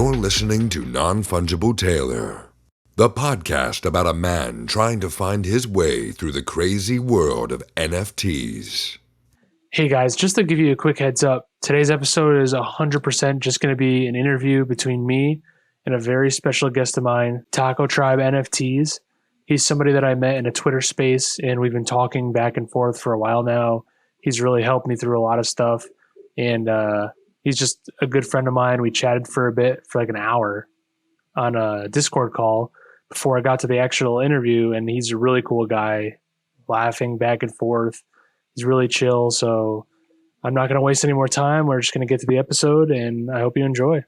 You're listening to Non-Fungible Taylor, the podcast about a man trying to find his way through the crazy world of NFTs. Hey guys, just to give you a quick heads up, today's episode is 100% just going to be an interview between me and a very special guest of mine, Taco Tribe NFTs. He's somebody that I met in a Twitter space, and we've been talking back and forth for a while now. He's really helped me through a lot of stuff, and he's just a good friend of mine. We chatted for a bit, for like an hour on a Discord call before I got to the actual interview, and he's a really cool guy, laughing back and forth. He's really chill, so I'm not going to waste any more time. We're just going to get to the episode, and I hope you enjoy.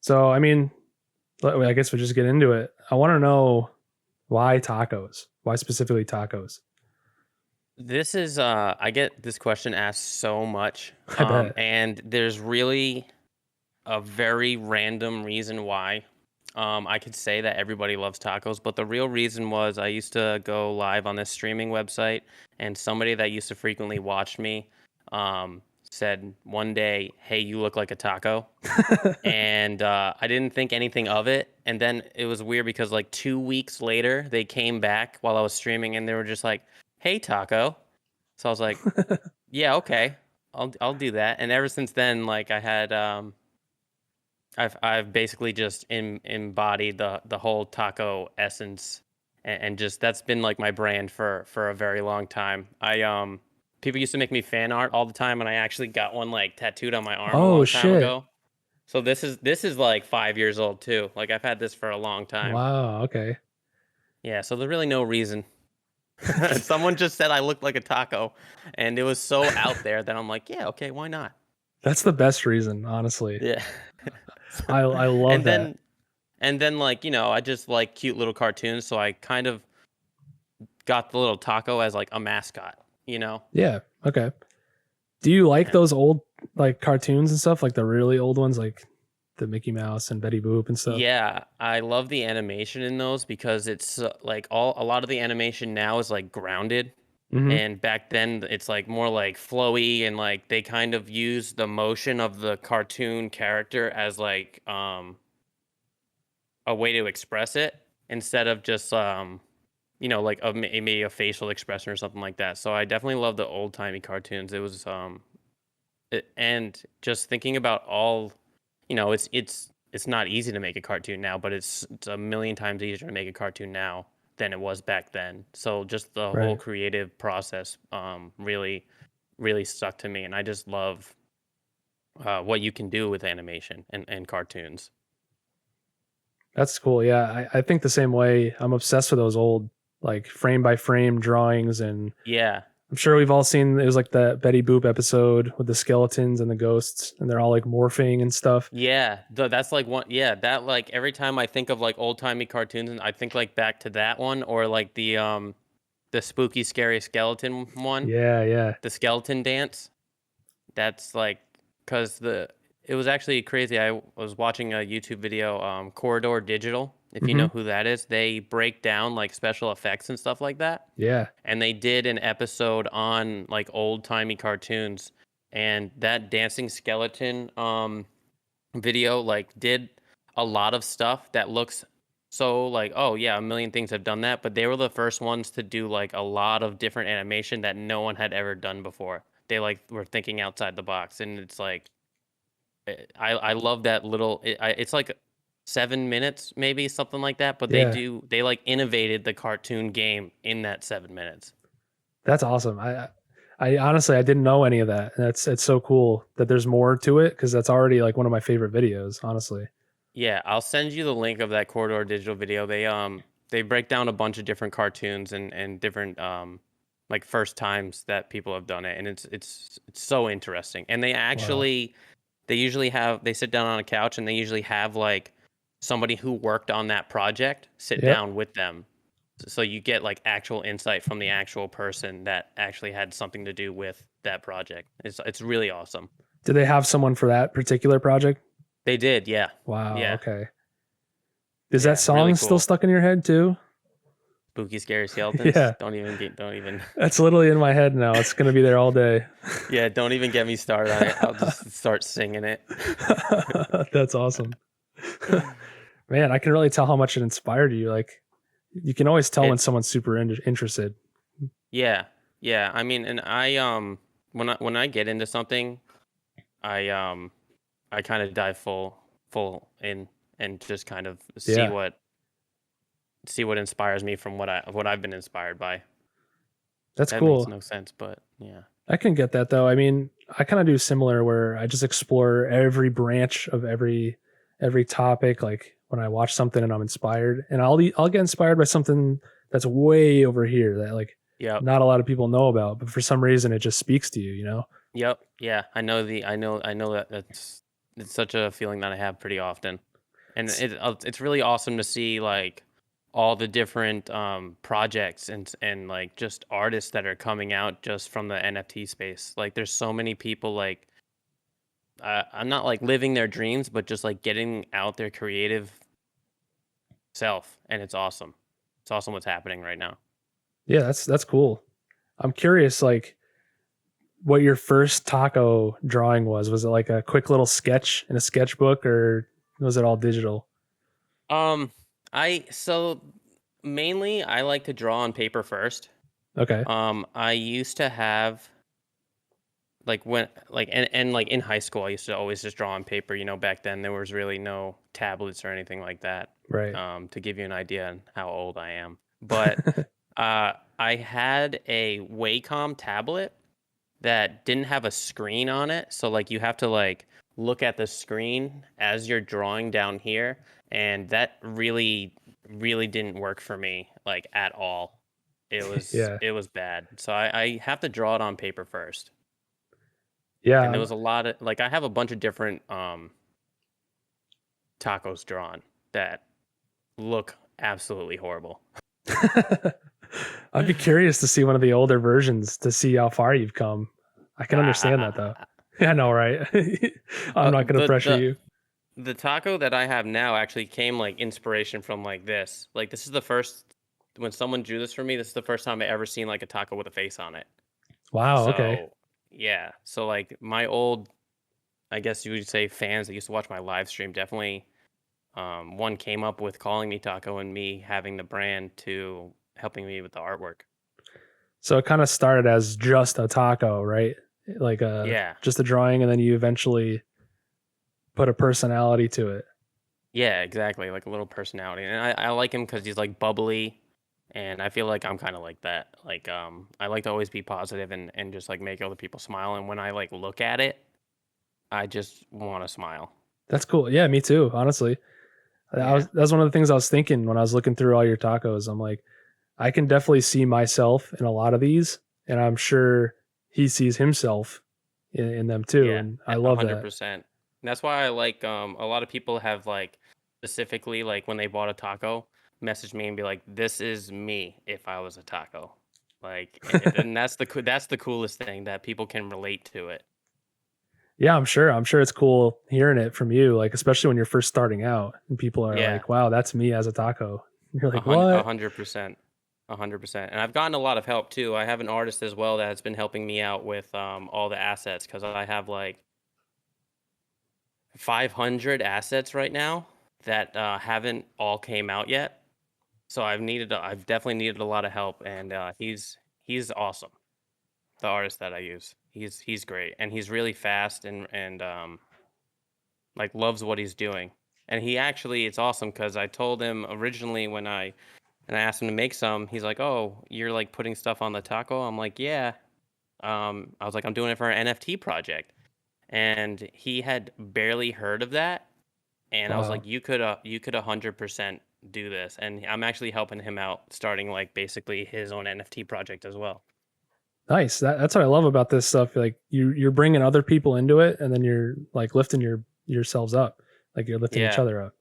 So, I mean, I guess we'll just get into it. I want to know why tacos? Why specifically tacos? This is, I get this question asked so much, I bet. and there's really a very random reason why. I could say that everybody loves tacos, but the real reason was I used to go live on this streaming website, and somebody that used to frequently watch me said one day, "Hey, you look like a taco." And I didn't think anything of it. And then it was weird because like 2 weeks later, they came back while I was streaming, and they were just like, "Hey, taco." So I was like, "Yeah, okay, I'll do that." And ever since then, like I had I've basically just embodied the whole taco essence, and just that's been like my brand for a very long time. People used to make me fan art all the time, and I actually got one like tattooed on my arm a long time ago. So this is like 5 years old too. Like I've had this for a long time. Wow, okay. Yeah, so there's really no reason. Someone just said I looked like a taco, and it was so out there that I'm like, yeah, okay, why not? That's the best reason, honestly. Yeah. I love that. And then like, I just like cute little cartoons, so I kind of got the little taco as like a mascot, Yeah, okay. Do you like those old like cartoons and stuff, like the really old ones, like the Mickey Mouse and Betty Boop and stuff? Yeah, I love the animation in those because it's like a lot of the animation now is like grounded. Mm-hmm. And back then it's like more like flowy, and like they kind of use the motion of the cartoon character as like a way to express it instead of just like maybe a facial expression or something like that. So I definitely love the old timey cartoons. It was and just thinking about all, it's not easy to make a cartoon now, but it's a million times easier to make a cartoon now than it was back then. So just the whole creative process really, really stuck to me. And I just love what you can do with animation and cartoons. That's cool. Yeah, I think the same way. I'm obsessed with those old like frame by frame drawings, and yeah, I'm sure we've all seen, it was like the Betty Boop episode with the skeletons and the ghosts, and they're all like morphing and stuff. Yeah, that's like one. Yeah, that like every time I think of like old timey cartoons, and I think like back to that one, or like the spooky scary skeleton one. Yeah. The skeleton dance. That's like, because it was actually crazy. I was watching a YouTube video, Corridor Digital. If you know who that is, they break down like special effects and stuff like that. Yeah. And they did an episode on like old timey cartoons, and that dancing skeleton video like did a lot of stuff that looks so like, oh yeah, a million things have done that, but they were the first ones to do like a lot of different animation that no one had ever done before. They like were thinking outside the box, and it's like I love that little. It's like 7 minutes, maybe something like that. But they like innovated the cartoon game in that 7 minutes. That's awesome. I honestly, I didn't know any of that. It's so cool that there's more to it, because that's already like one of my favorite videos, honestly. Yeah, I'll send you the link of that Corridor Digital video. They break down a bunch of different cartoons and different like first times that people have done it, and it's so interesting. And they actually they sit down on a couch, and they usually have like somebody who worked on that project sit down with them, so you get like actual insight from the actual person that actually had something to do with that project. It's really awesome. Did they have someone for that particular project? They did, yeah. Wow. Yeah. Okay. Is that song really still stuck in your head too? spooky, scary skeletons. Yeah. Don't even. That's literally in my head now. It's going to be there all day. Yeah, don't even get me started on it. I'll just start singing it. That's awesome. Man, I can really tell how much it inspired you. Like, you can always tell when someone's super interested. Yeah. I mean, and I when I get into something, I kind of dive full in and just kind of see what inspires me from what I've been inspired by. That's that cool. Makes no sense, but yeah. I can get that though. I mean, I kind of do similar where I just explore every branch of every topic. Like when I watch something and I'm inspired, and I'll get inspired by something that's way over here that like not a lot of people know about, but for some reason it just speaks to you, you know? Yep. Yeah. I know that's such a feeling that I have pretty often. And it's really awesome to see like all the different projects and like just artists that are coming out just from the NFT space. Like there's so many people like I'm not like living their dreams, but just like getting out their creative self, and it's awesome. It's awesome what's happening right now. Yeah, that's cool. I'm curious, like, what your first taco drawing was. Was it like a quick little sketch in a sketchbook, or was it all digital? So mainly I like to draw on paper first. Okay. I used to have like when like and like in high school I used to always just draw on paper. You know, back then there was really no tablets or anything like that. Right. To give you an idea on how old I am. But I had a Wacom tablet that didn't have a screen on it. So like you have to like look at the screen as you're drawing down here. And that really, really didn't work for me like at all. It was it was bad. So I have to draw it on paper first. Yeah. And there was a lot of like I have a bunch of different tacos drawn that look absolutely horrible. I'd be curious to see one of the older versions to see how far you've come. I can understand that though. Yeah, I know, right? I'm not going to pressure you. The taco that I have now actually came like inspiration from like this. Like this is the first when someone drew this for me. This is the first time I ever seen like a taco with a face on it. Wow. So, okay. Yeah. So like my old, I guess you would say fans that used to watch my live stream definitely. One came up with calling me taco and me having the brand to helping me with the artwork. So it kind of started as just a taco, right? Like just a drawing, and then you eventually put a personality to it. Yeah, exactly. Like a little personality. And I like him because he's like bubbly. And I feel like I'm kind of like that. Like, I like to always be positive and just like make other people smile. And when I like look at it, I just want to smile. That's cool. Yeah, me too. Honestly, that's one of the things I was thinking when I was looking through all your tacos. I'm like, I can definitely see myself in a lot of these, and I'm sure he sees himself in them too. Yeah, and I love 100%. And that's why I like a lot of people have like specifically like when they bought a taco, message me and be like, "This is me if I was a taco." Like, and that's the coolest thing that people can relate to it. Yeah, I'm sure it's cool hearing it from you, like especially when you're first starting out and people are like, "Wow, that's me as a taco." You're like, "What?" 100%. 100%. And I've gotten a lot of help too. I have an artist as well that has been helping me out with all the assets because I have like 500 assets right now that haven't all came out yet. So I've definitely needed a lot of help, and he's awesome. The artist that I use, he's great, and he's really fast and like loves what he's doing. And he actually, it's awesome because I told him originally when I asked him to make some, he's like, "Oh, you're like putting stuff on the taco?" I'm like, "Yeah." I was like, "I'm doing it for an NFT project," and he had barely heard of that. And I was like, "You could 100% do this," and I'm actually helping him out, starting like basically his own NFT project as well. Nice. That's what I love about this stuff. Like you're bringing other people into it, and then you're like lifting yourselves up, like you're lifting each other up.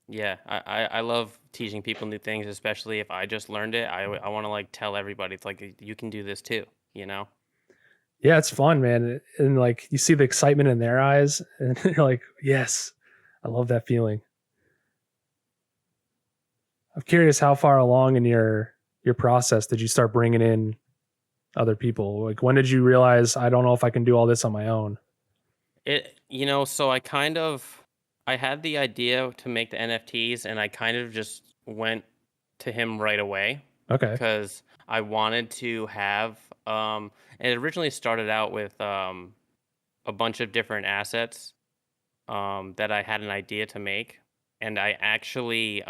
Yeah, I love teaching people new things, especially if I just learned it. I want to like tell everybody, it's like you can do this too, you know? Yeah, it's fun, man. And like you see the excitement in their eyes, and you're like, yes, I love that feeling. I'm curious how far along in your your process did you start bringing in other people? Like, when did you realize, I don't know if I can do all this on my own? So I had the idea to make the NFTs, and I kind of just went to him right away Okay. because I wanted to have, it originally started out with a bunch of different assets that I had an idea to make. And I actually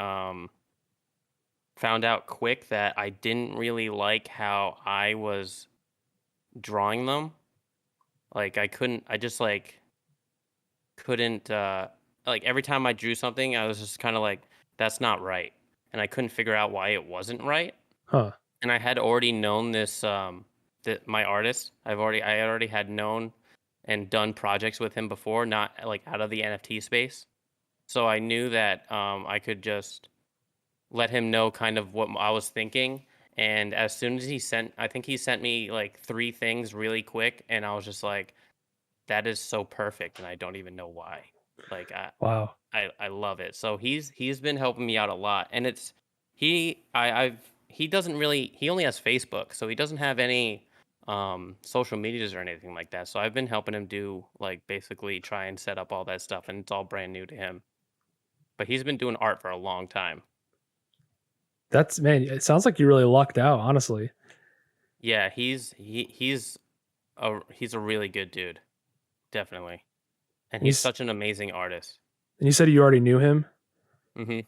found out quick that I didn't really like how I was drawing them. Like I just like couldn't, like every time I drew something, I was just kind of like, that's not right. And I couldn't figure out why it wasn't right. Huh. And I had already known this, that my artist, I already had known and done projects with him before, not like out of the NFT space. So I knew that I could just let him know kind of what I was thinking. And as soon as I think he sent me like 3 things really quick, and I was just like, that is so perfect, and I don't even know why. Like Wow. I love it. So he's been helping me out a lot, and it's he doesn't really, he only has Facebook, so he doesn't have any social medias or anything like that. So I've been helping him do like basically try and set up all that stuff, and it's all brand new to him. But he's been doing art for a long time. That's, man, it sounds like you really lucked out, honestly. Yeah, he's a really good dude, definitely, and he's such an amazing artist. And you said you already knew him? Mm-hmm.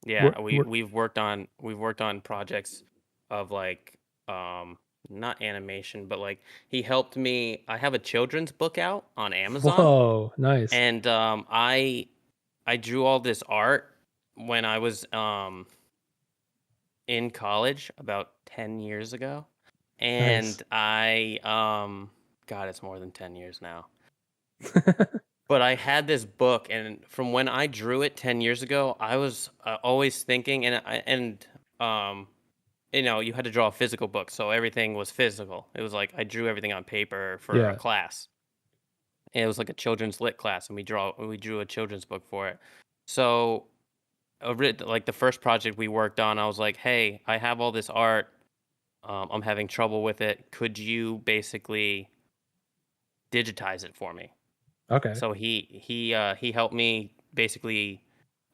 Yeah, we've worked on projects of like not animation, but like he helped me. I have a children's book out on Amazon. Whoa, nice. And I drew all this art when I was in college about 10 years ago. And Nice. I God, it's more than 10 years now. But I had this book, and from when I drew it 10 years ago, I was always thinking, you had to draw a physical book, so everything was physical. It was like I drew everything on paper for a class. And it was like a children's lit class, and we drew a children's book for it. So, like the first project we worked on, I was like, "Hey, I have all this art. I'm having trouble with it. Could you basically digitize it for me?" Okay. So he helped me basically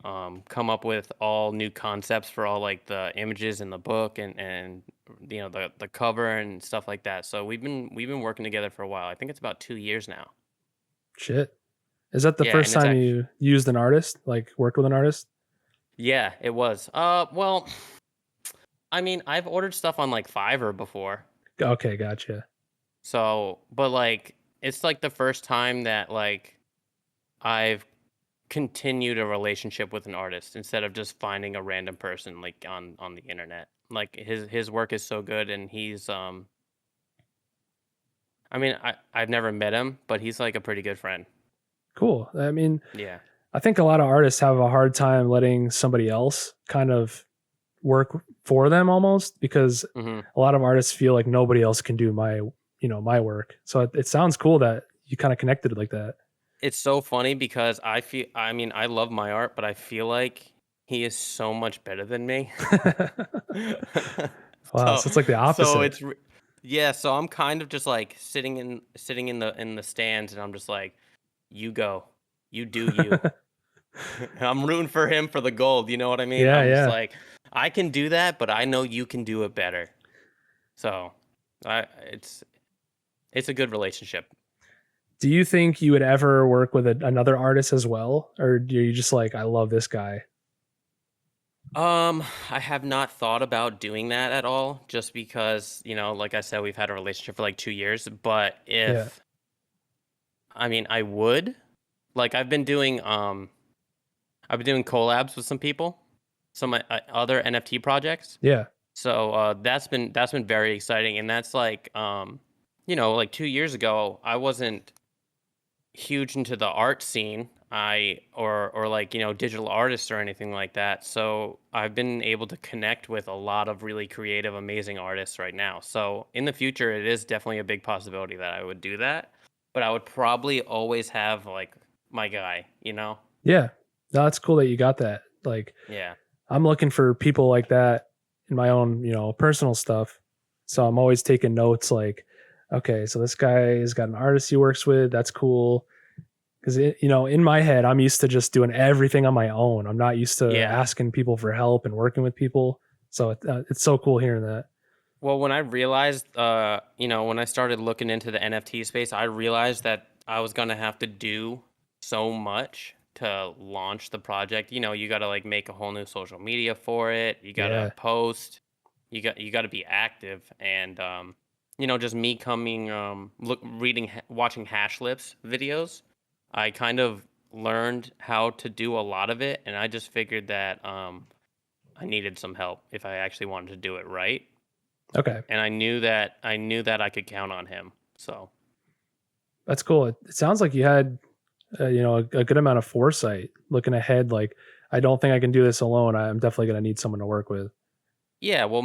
come up with all new concepts for all like the images in the book and the cover and stuff like that. So we've been working together for a while. I think it's about 2 years now. Shit. Is that the first time you used an artist, like worked with an artist? Yeah, it was. Well, I mean, I've ordered stuff on like Fiverr before. Okay, gotcha. So, but like, it's like the first time that like I've continued a relationship with an artist instead of just finding a random person like on the internet. Like his work is so good, and he's I mean, I've never met him, but he's like a pretty good friend. Cool. I mean, Yeah. I think a lot of artists have a hard time letting somebody else kind of work for them almost, because Mm-hmm. a lot of artists feel like nobody else can do my work. So it sounds cool that you kind of connected like that. It's so funny because I mean, I love my art, but I feel like he is so much better than me. Wow, so it's like the opposite. So I'm kind of just like sitting in the stands, and I'm just like, you go, you do you. I'm rooting for him for the gold, you know what I mean? Yeah, I'm just yeah. like, I can do that, but I know you can do it better. So, it's a good relationship. Do you think you would ever work with another artist as well, or are you just like, I love this guy? I have not thought about doing that at all, just because, like I said, we've had a relationship for like 2 years. But I mean, I would. Like, I've been doing collabs with some people, some other NFT projects. Yeah. So that's been very exciting, and that's like like 2 years ago, I wasn't huge into the art scene, or like digital artists or anything like that. So I've been able to connect with a lot of really creative, amazing artists right now. So in the future, it is definitely a big possibility that I would do that, but I would probably always have like my guy. Yeah, no, that's cool that you got that. Like, Yeah. I'm looking for people like that in my own, personal stuff. So I'm always taking notes like, okay, so this guy has got an artist he works with. That's cool. Because, in my head, I'm used to just doing everything on my own. I'm not used to Yeah. asking people for help and working with people. So it's so cool hearing that. Well, when I realized, when I started looking into the NFT space, I realized that I was gonna have to do so much to launch the project. You gotta like make a whole new social media for it. You gotta Yeah. post. You gotta be active, and just me coming, watching Hash Lips videos. I kind of learned how to do a lot of it, and I just figured that I needed some help if I actually wanted to do it right, Okay. and I knew that I could count on him. So That's cool. It sounds like you had, a good amount of foresight looking ahead. Like, I don't think I can do this alone. I'm definitely going to need someone to work with. yeah, well,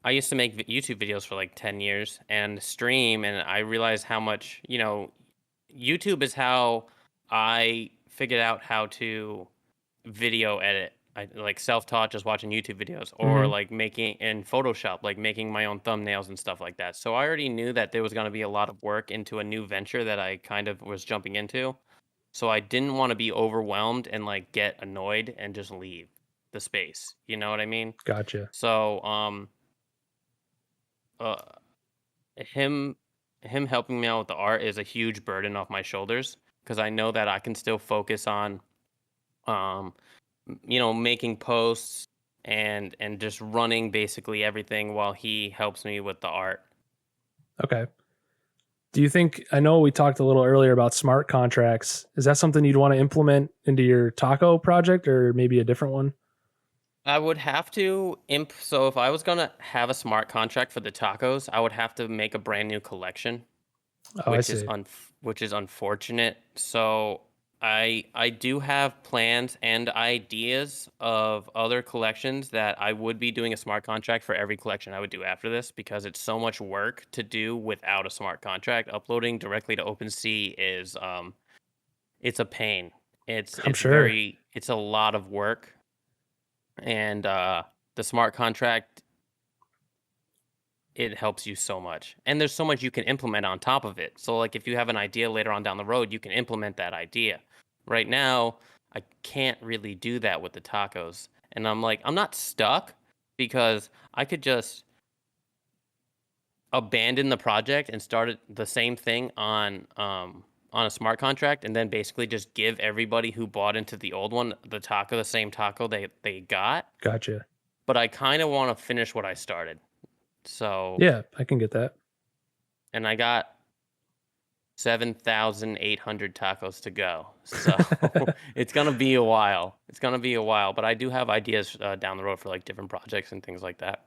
I used to make YouTube videos for like 10 years and stream, and I realized how much, YouTube is how I figured out how to video edit. I like self-taught just watching YouTube videos, or Hmm. like making in Photoshop, like making my own thumbnails and stuff like that. So I already knew that there was going to be a lot of work into a new venture that I kind of was jumping into. So I didn't want to be overwhelmed and like get annoyed and just leave the space. You know what I mean? Gotcha. So uh him him helping me out with the art is a huge burden off my shoulders, because I know that I can still focus on um making posts and just running basically everything while he helps me with the art. Okay. Do you think, I know we talked a little earlier about smart contracts. Is that something you'd want to implement into your taco project or maybe a different one? I would have to so if I was going to have a smart contract for the tacos, I would have to make a brand new collection, Oh, I which is see. which is unfortunate. So I do have plans and ideas of other collections that I would be doing a smart contract for every collection I would do after this, because it's so much work to do without a smart contract. Uploading directly to OpenSea is it's a pain. It's I'm it's sure. very it's a lot of work, and the smart contract, it helps you so much. And there's so much you can implement on top of it. So like if you have an idea later on down the road, you can implement that idea. Right now, I can't really do that with the tacos. And I'm like, I'm not stuck, because I could just abandon the project and start the same thing on a smart contract, and then basically just give everybody who bought into the old one the same taco they got. Gotcha. But I kind of want to finish what I started. So, Yeah, I can get that. and I got 7,800 tacos to go. So it's gonna be a while. It's gonna be a while, but I do have ideas down the road for like different projects and things like that.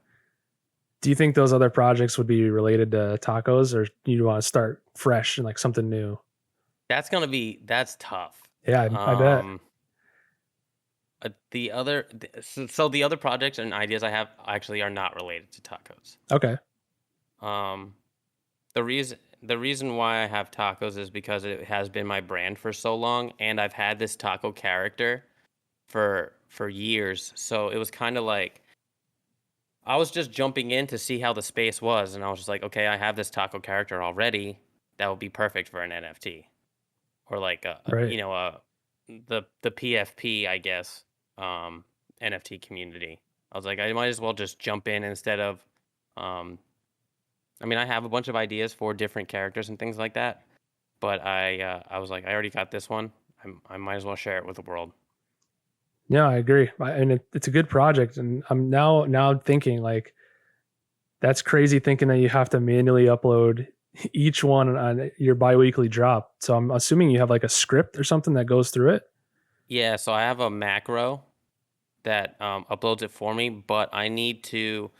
Do you think those other projects would be related to tacos or you want to start fresh and like something new? That's tough. Yeah, I bet. Um, so the other projects and ideas I have actually are not related to tacos. Okay. Um, the reason why I have tacos is because it has been my brand for so long, and I've had this taco character for years. So it was kind of like I was just jumping in to see how the space was, and I was just like, okay, I have this taco character already. That would be perfect for an NFT, or like Right. the PFP, I guess, NFT community. I was like, I might as well just jump in instead of, um, I mean, I have a bunch of ideas for different characters and things like that, but I was like, I already got this one. I might as well share it with the world. Yeah, I agree. And it's a good project. And I'm now thinking like that's crazy thinking that you have to manually upload each one on your biweekly drop. So I'm assuming you have like a script or something that goes through it. Yeah, so I have a macro that uploads it for me, but I need to,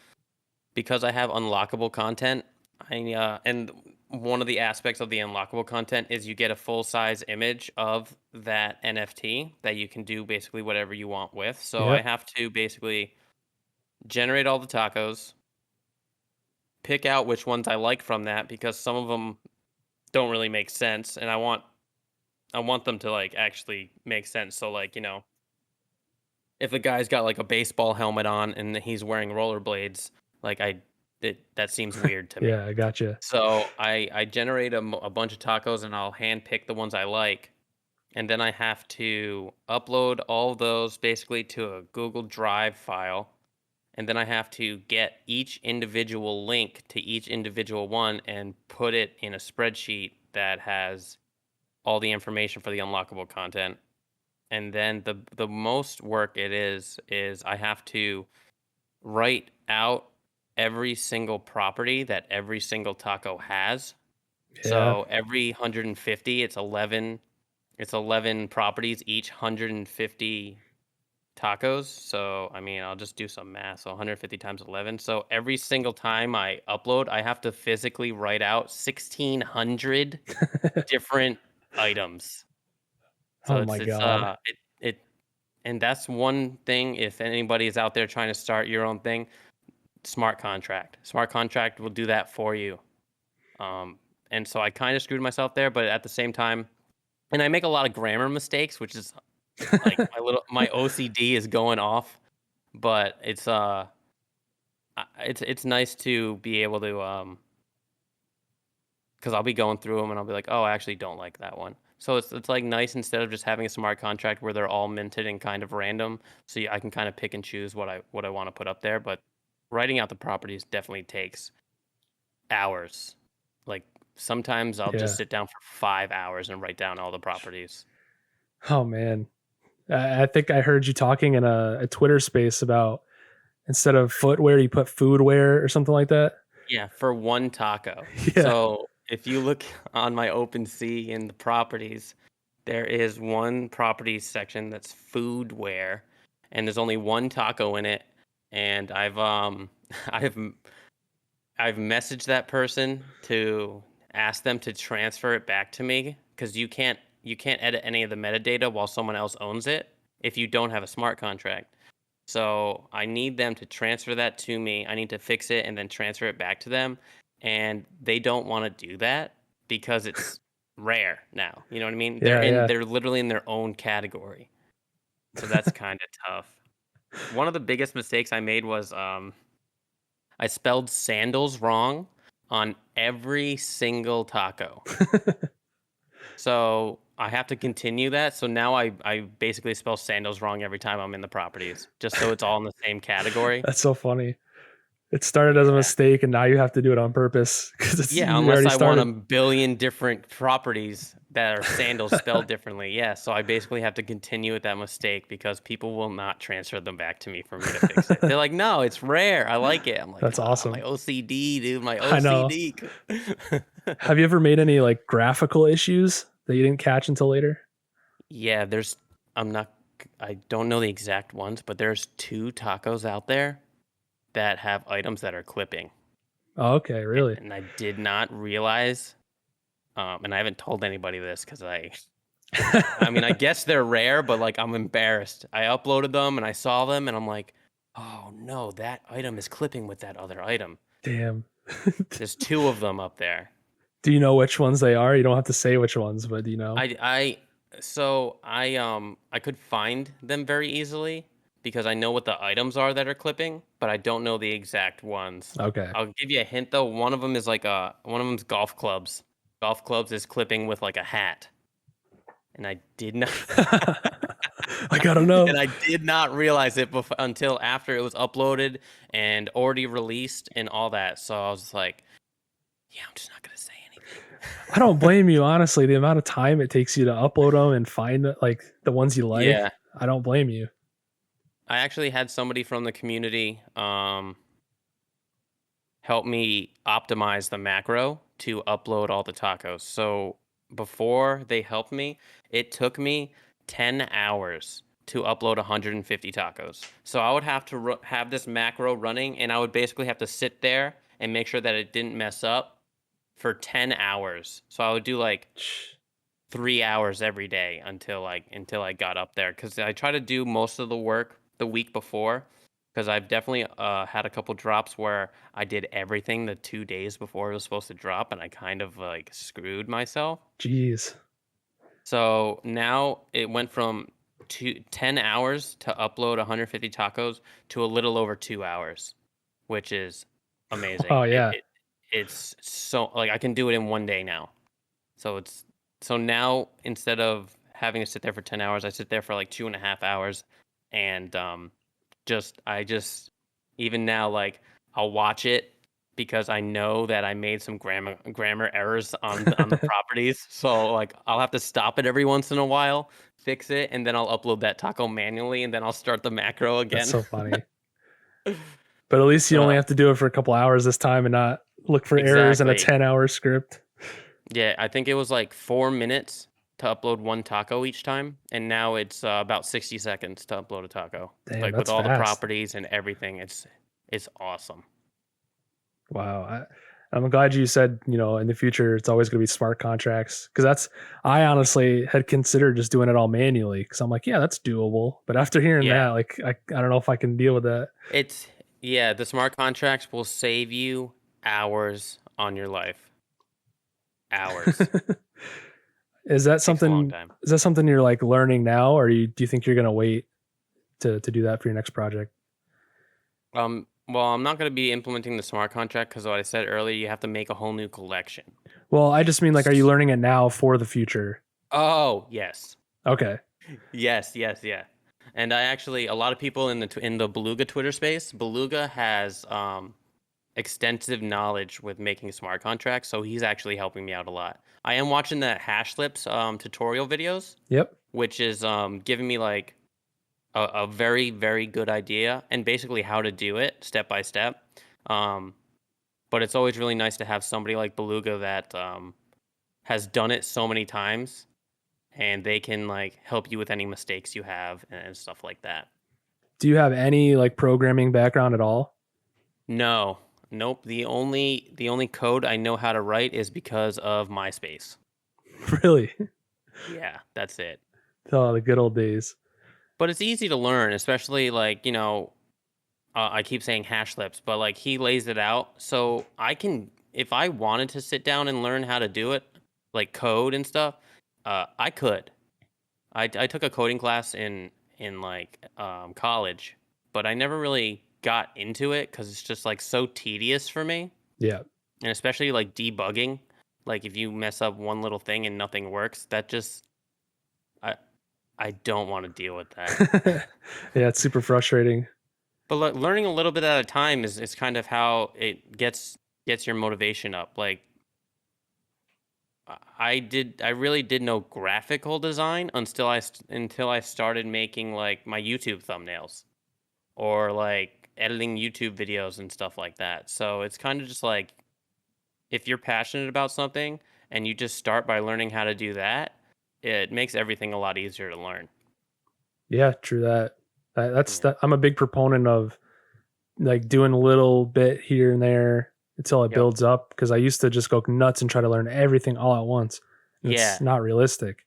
because I have unlockable content. And one of the aspects of the unlockable content is you get a full size image of that NFT that you can do basically whatever you want with. So I Yep. have to basically generate all the tacos, pick out which ones I like from that, because some of them don't really make sense, and I want them to like actually make sense. So like, if the guy's got like a baseball helmet on and he's wearing rollerblades, like that seems weird to me. Yeah, I gotcha. So I generate a bunch of tacos and I'll hand pick the ones I like, and then I have to upload all of those basically to a Google Drive file, and then I have to get each individual link to each individual one and put it in a spreadsheet that has all the information for the unlockable content. And then the most work it is I have to write out every single property that every single taco has. Yeah. So every 150, it's 11 properties, each 150 tacos. So I mean, I'll just do some math. So 150 times 11. So every single time I upload, I have to physically write out 1,600 different items. So Oh my God. it and that's one thing. If anybody is out there trying to start your own thing, smart contract. Smart contract will do that for you. And so I kind of screwed myself there, but at the same time, and I make a lot of grammar mistakes, which is like my OCD is going off. But it's nice to be able to because I'll be going through them and I'll be like, oh, I actually don't like that one. So it's like nice instead of just having a smart contract where they're all minted and kind of random. So I can kind of pick and choose what I want to put up there. But writing out the properties definitely takes hours. Like sometimes I'll Yeah. just sit down for 5 hours and write down all the properties. Oh man. I think I heard you talking in a Twitter space about instead of footwear, you put foodwear or something like that. Yeah, for one taco. Yeah. So if you look on my OpenSea in the properties, there is one property section that's foodwear, and there's only one taco in it. And I've I've messaged that person to ask them to transfer it back to me because you can't edit any of the metadata while someone else owns it if you don't have a smart contract. So I need them to transfer that to me. I need to fix it and then transfer it back to them. And they don't want to do that because it's rare now. You know what I mean? Yeah. They're literally in their own category. So that's kind of tough. One of the biggest mistakes I made was I spelled sandals wrong on every single taco. So I have to continue that. So now I basically spell sandals wrong every time I'm in the properties, just so it's all in the same category. That's so funny. It started as a mistake and now you have to do it on purpose because it's Yeah, you unless already I want started. 1 billion different properties that are sandals spelled differently. Yeah, so I basically have to continue with that mistake because people will not transfer them back to me for me to fix it. They're like, "No, it's rare. I like it." I'm like, That's my awesome. OCD, dude, my I know. OCD." Have you ever made any like graphical issues that you didn't catch until later? Yeah, I don't know the exact ones, but there's 2 tacos out there that have items that are clipping. Oh, okay, really? And I did not realize, and I haven't told anybody this because I mean, I guess they're rare, but like I'm embarrassed. I uploaded them and I saw them and I'm like, oh no, that item is clipping with that other item. Damn. There's 2 of them up there. Do you know which ones they are? You don't have to say which ones, but do you know? I could find them very easily because I know what the items are that are clipping, but I don't know the exact ones. Okay. I'll give you a hint though. One of them is one of them's golf clubs. Golf clubs is clipping with like a hat. And I did not I gotta know. and I did not realize it until after it was uploaded and already released and all that. So I was just like, yeah, I'm just not gonna say anything. I don't blame you, honestly. The amount of time it takes you to upload them and find like the ones you like. Yeah. I don't blame you. I actually had somebody from the community help me optimize the macro to upload all the tacos. So before they helped me, it took me 10 hours to upload 150 tacos. So I would have to have this macro running, and I would basically have to sit there and make sure that it didn't mess up for 10 hours. So I would do like 3 hours every day until I got up there, because I try to do most of the work the week before, because I've definitely had a couple drops where I did everything the 2 days before it was supposed to drop, and I kind of like screwed myself. Jeez. So now it went from 10 hours to upload 150 tacos to a little over 2 hours, which is amazing. Oh yeah, It's so like I can do it in one day now. So now instead of having to sit there for 10 hours, I sit there for like 2.5 hours, and I just even now like I'll watch it because I know that I made some grammar errors on the properties. So like I'll have to stop it every once in a while, fix it, and then I'll upload that taco manually, and then I'll start the macro that's again. so funny. But at least you only have to do it for a couple hours this time and not look for errors in a Exactly. 10-hour script. Yeah, I think it was like 4 minutes to upload one taco each time, and now it's about 60 seconds to upload a taco. Damn, Like with that's all the fast. properties and everything, it's awesome. Wow. I'm glad you said, in the future, it's always going to be smart contracts. Because I honestly had considered just doing it all manually. Because I'm like, yeah, that's doable. But after hearing Yeah, that, like, I don't know if I can deal with that. the smart contracts will save you hours on your life. Hours. Is that Takes a long something, time. is that something you're like learning now? Or do you think you're going to wait to do that for your next project? Well, I'm not going to be implementing the smart contract because what I said earlier, you have to make a whole new collection. Well, I just mean like, are you learning it now for the future? Oh, yes. Okay. Yes, yeah. And I actually, a lot of people in the Beluga Twitter space, Beluga has extensive knowledge with making smart contracts, so he's actually helping me out a lot. I am watching the Hashlips tutorial videos, Yep. which is giving me like a very, very good idea and basically how to do it step by step. But it's always really nice to have somebody like Beluga that has done it so many times, and they can like help you with any mistakes you have and stuff like that. Do you have any like programming background at all? No, nope. The only code I know how to write is because of MySpace. Really? Yeah, that's it. Oh, the good old days. But it's easy to learn, especially like I keep saying Hashlips, but like he lays it out, so I can if I wanted to sit down and learn how to do it, like code and stuff, I could. I took a coding class in like college, but I never really got into it because it's just like so tedious for me, Yeah. and especially like debugging. Like if you mess up one little thing and nothing works, that just I I don't want to deal with that. Yeah, it's super frustrating. But learning a little bit at a time is kind of how it gets your motivation up. Like I really did no graphical design until I started making like my YouTube thumbnails or like editing YouTube videos and stuff like that. So it's kind of just like if you're passionate about something and you just start by learning how to do that, it makes everything a lot easier to learn. Yeah, true that. That's Yeah. that. I'm a big proponent of like doing a little bit here and there until it Yep. builds up. Because I used to just go nuts and try to learn everything all at once, and it's Yeah. not realistic.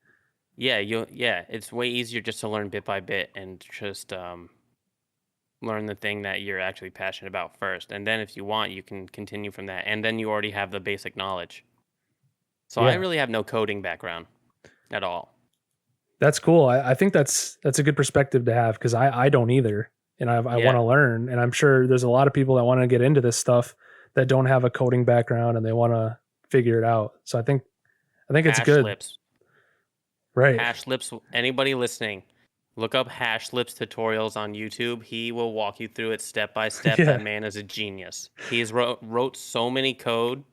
Yeah, it's way easier just to learn bit by bit and just learn the thing that you're actually passionate about first. And then if you want, you can continue from that. And then you already have the basic knowledge. So I Yeah, really have no coding background at all. that's cool. I think that's a good perspective to have because I don't either, and I want Yeah. to learn, and I'm sure there's a lot of people that want to get into this stuff that don't have a coding background and they want to figure it out. So I think it's Hash good, lips. right? Hash lips. Anybody listening, look up Hash lips tutorials on YouTube. He will walk you through it step by step. That Yeah, man is a genius. He's wrote so many code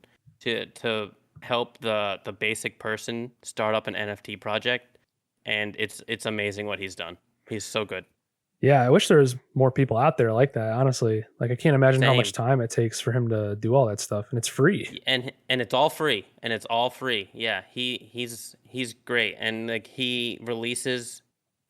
to help the basic person start up an NFT project, and it's amazing what he's done. He's so good. yeah. I wish there was more people out there like that. Honestly, like I can't imagine how much Same. time it takes for him to do all that stuff, and it's free. And it's all free. And it's all free. Yeah, he's great. And like he releases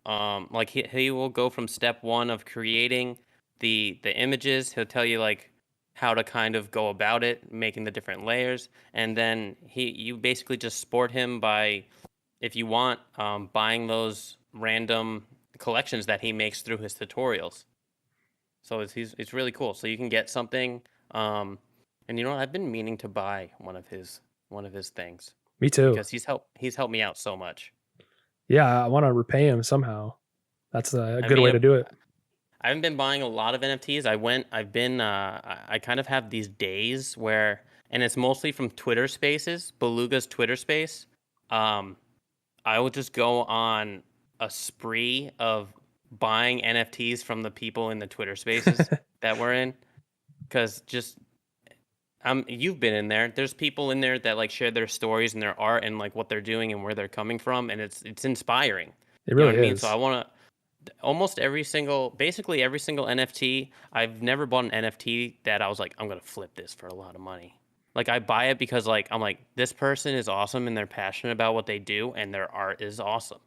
like he will go from step 1 of creating the images. He'll tell you like how to kind of go about it, making the different layers, and then you basically just sport him by, if you want, buying those random collections that he makes through his tutorials. So it's really cool. So you can get something, and you know what? I've been meaning to buy one of his things Me too. because he's helped me out so much. Yeah, I want to repay him somehow. That's a good way to do it. I haven't been buying a lot of NFTs. I kind of have these days where, and it's mostly from Twitter Spaces, Beluga's Twitter Space. I will just go on a spree of buying NFTs from the people in the Twitter Spaces that we're in, because you've been in there. There's people in there that like share their stories and their art and like what they're doing and where they're coming from, and it's inspiring. It really you know what I mean? is. So I want to basically every single NFT. I've never bought an NFT that I was like, I'm gonna flip this for a lot of money. Like I buy it because like I'm like, this person is awesome and they're passionate about what they do and their art is awesome.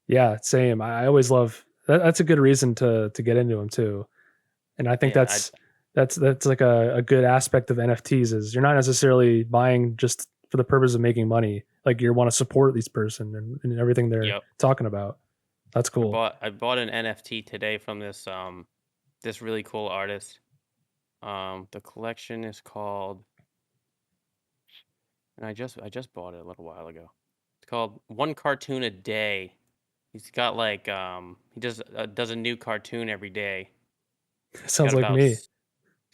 Yeah, same. I always love that. That's a good reason to get into them too. And I think Yeah, that's like a good aspect of NFTs is you're not necessarily buying just for the purpose of making money. Like you want to support these person and everything they're talking about. That's cool. I bought an NFT today from this this really cool artist. The collection is called, and I just bought it a little while ago. It's called One Cartoon a Day. He's got like he does a new cartoon every day. Sounds like me. He's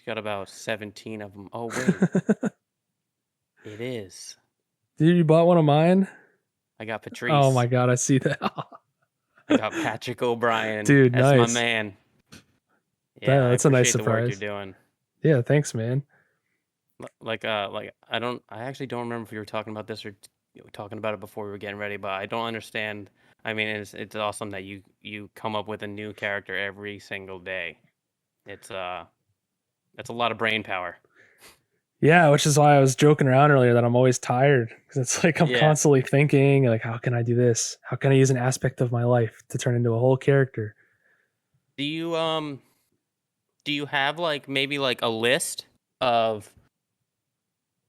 got about 17 of them. Oh wait, it is. Dude, you bought one of mine? I got Patrice. Oh my god, I see that. I got Patrick O'Brien. Dude, that's nice. my man. Yeah, that's a nice surprise. The work you're doing. Yeah, thanks, man. Like I actually don't remember if we were talking about this or talking about it before we were getting ready, but I don't understand. I mean, it's awesome that you come up with a new character every single day. It's that's a lot of brain power. Yeah, which is why I was joking around earlier that I'm always tired because it's like I'm constantly thinking like, how can I do this? How can I use an aspect of my life to turn into a whole character? Do you have like maybe like a list of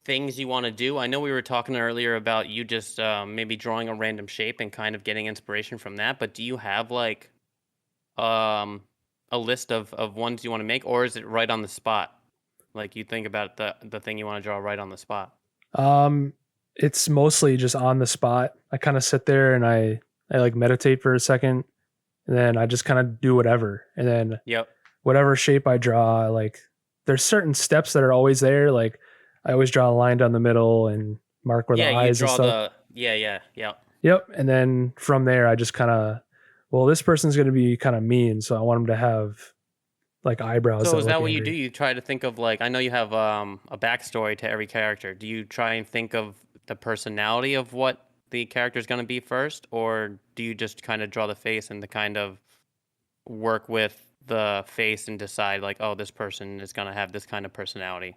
things you want to do? I know we were talking earlier about you just maybe drawing a random shape and kind of getting inspiration from that, but do you have like a list of ones you want to make, or is it right on the spot? Like you think about the thing you want to draw right on the spot? It's mostly just on the spot. I kind of sit there and I like meditate for a second, and then I just kind of do whatever. And then whatever shape I draw, like there's certain steps that are always there. Like I always draw a line down the middle and mark where the eyes and stuff. Yep. And then from there, I just kind of, well, this person's going to be kind of mean, so I want them to have like eyebrows. So is that what you do? You try to think of like, I know you have a backstory to every character. Do you try and think of the personality of what the character is going to be first, or do you just kind of draw the face and to kind of work with the face and decide like, oh, this person is going to have this kind of personality?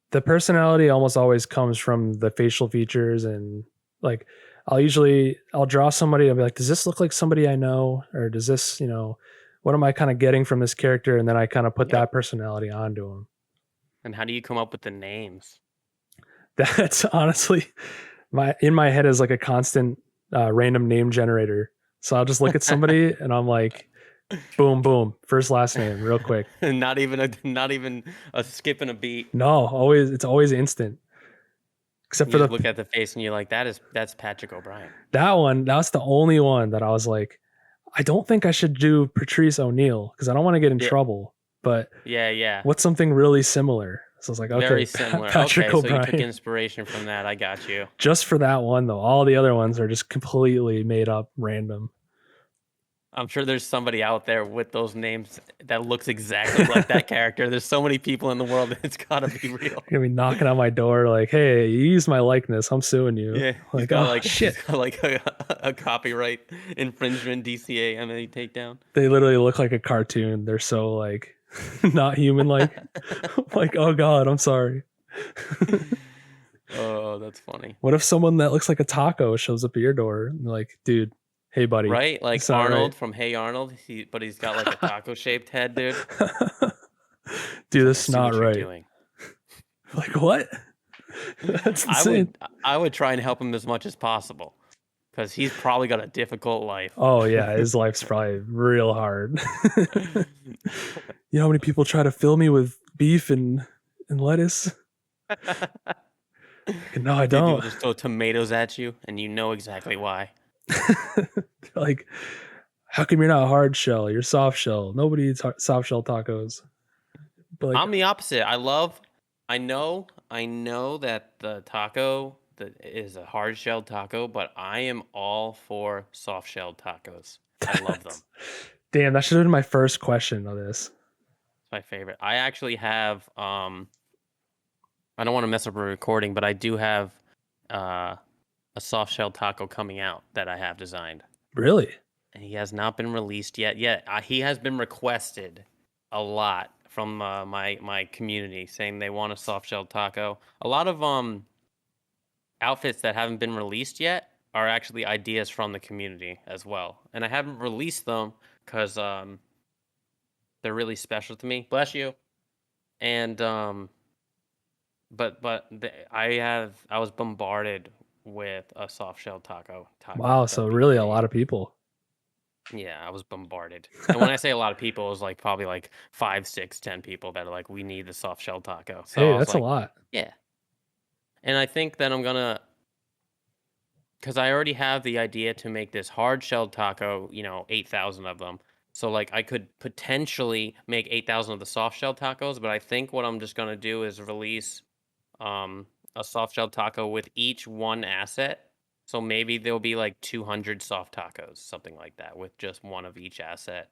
The personality almost always comes from the facial features, and like I'll draw somebody. I'll be like, does this look like somebody I know, or does this, what am I kind of getting from this character? And then I kind of put that personality onto them. And how do you come up with the names? That's honestly in my head is like a constant random name generator. So I'll just look at somebody and I'm like, boom, boom, first, last name, real quick. not even a skip and a beat. No, it's always instant. Except for look at the face and you're like, that's Patrick O'Brien. That's the only one that I was like, I don't think I should do Patrice O'Neal because I don't want to get in trouble. But what's something really similar? So I was like, okay, very similar. Patrick O'Brien. So you took inspiration from that. I got you. Just for that one though. All the other ones are just completely made up, random. I'm sure there's somebody out there with those names that looks exactly like that character. There's so many people in the world that it's gotta be real. You're gonna be knocking on my door like, hey, you used my likeness, I'm suing you. Yeah, like, shit. He's got like a copyright infringement, DCA, MA takedown. They literally look like a cartoon. They're so like not human like. Like, oh god, I'm sorry. Oh, that's funny. What if someone that looks like a taco shows up at your door and they're like, dude, hey buddy, right? Like Arnold from Hey Arnold, but he's got like a taco shaped head, dude. Dude, this is not right. Like what? That's insane. I would try and help him as much as possible because he's probably got a difficult life. Oh yeah, his life's probably real hard. You know how many people try to fill me with beef and lettuce? No, I don't. People just throw tomatoes at you, and you know exactly why. Like, how come you're not hard shell? You're soft shell. Nobody eats soft shell tacos. But like, I'm the opposite. I know that the taco that is a hard shelled taco, but I am all for soft shelled tacos. I love them. damn, that should have been my first question of this. It's my favorite. I actually have I don't want to mess up a recording, but I do have a soft shell taco coming out that I have designed. Really? And he has not been released yet. He has been requested a lot from my community saying they want a soft shell taco. A lot of outfits that haven't been released yet are actually ideas from the community as well. And I haven't released them because they're really special to me. Bless you. And I was bombarded with a soft shell taco. Wow. So really a lot of people. Yeah, I was bombarded. And when I say a lot of people, it was like probably like 5, 6, 10 people that are like, we need the soft shell taco. So Hey, I was that's a like, lot. yeah. And I think that I'm gonna, because I already have the idea to make this hard shelled taco, 8,000 of them. So like I could potentially make 8,000 of the soft shell tacos, but I think what I'm just gonna do is release a soft shell taco with each one asset. So maybe there'll be like 200 soft tacos, something like that, with just one of each asset,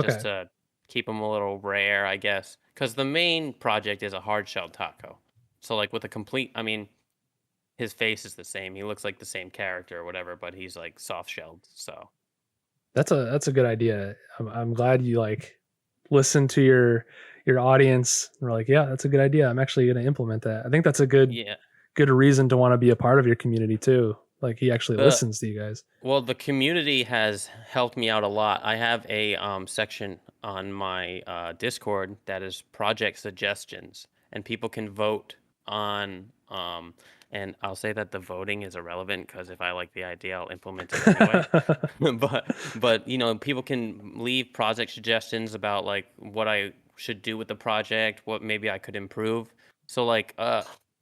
just Okay. to keep them a little rare, I guess. Because the main project is a hard shell taco. So like with a complete, I mean, his face is the same. He looks like the same character or whatever, but he's like soft shelled. So That's a good idea. I'm glad you like listen to your audience and we're like, yeah, that's a good idea. I'm actually going to implement that. I think that's a good yeah, reason to want to be a part of your community too. Like he actually the listens to you guys. well, the community has helped me out a lot. I have a section on my Discord that is project suggestions, and people can vote on. And I'll say that the voting is irrelevant because if I like the idea, I'll implement it anyway. but people can leave project suggestions about like what I should do with the project, what maybe I could improve. So like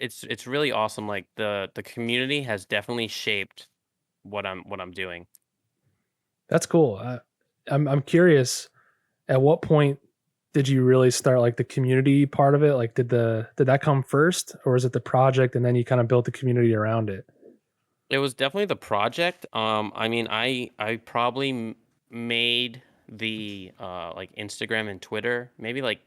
it's really awesome. Like the community has definitely shaped what I'm doing. That's cool. I'm curious. At what point did you really start like the community part of it? Like, did that come first, or was it the project and then you kind of built the community around it? It was definitely the project. I mean, I probably made the like Instagram and Twitter maybe like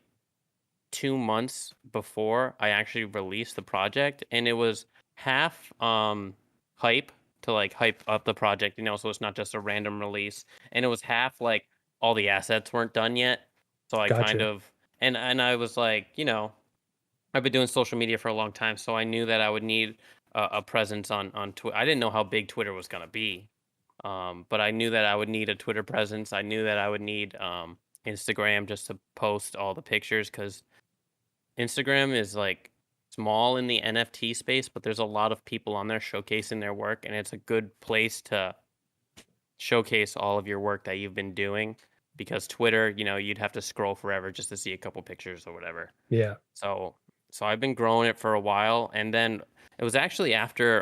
2 months before I actually released the project, and it was half hype to like hype up the project, so it's not just a random release, and it was half like all the assets weren't done yet, so I kind Gotcha. of and I was like, I've been doing social media for a long time, so I knew that I would need a presence on Twitter. I didn't know how big Twitter was gonna be, but I knew that I would need a Twitter presence. I knew that I would need Instagram just to post all the pictures because Instagram is like small in the NFT space, but there's a lot of people on there showcasing their work, and it's a good place to showcase all of your work that you've been doing. Because Twitter, you'd have to scroll forever just to see a couple pictures or whatever. Yeah. So, so I've been growing it for a while, and then it was actually after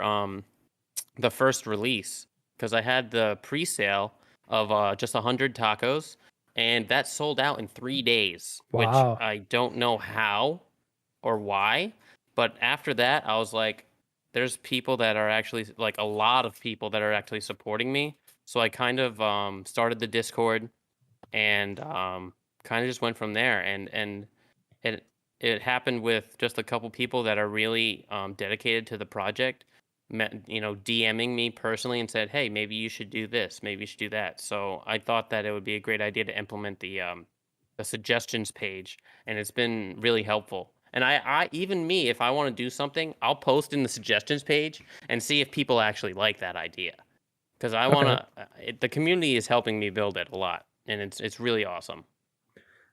the first release because I had the pre-sale of just 100 tacos, and that sold out in 3 days, which Wow. I don't know how or why. But after that, I was like, there's people that are actually like a lot of people that are actually supporting me. So I kind of started the Discord and kind of just went from there. And it it happened with just a couple people that are really dedicated to the project. DMing me personally and said, "Hey, maybe you should do this. Maybe you should do that." So I thought that it would be a great idea to implement the suggestions page, and it's been really helpful. And I even me, if I want to do something, I'll post in the suggestions page and see if people actually like that idea. Because I want Okay. to, the community is helping me build it a lot, and it's really awesome.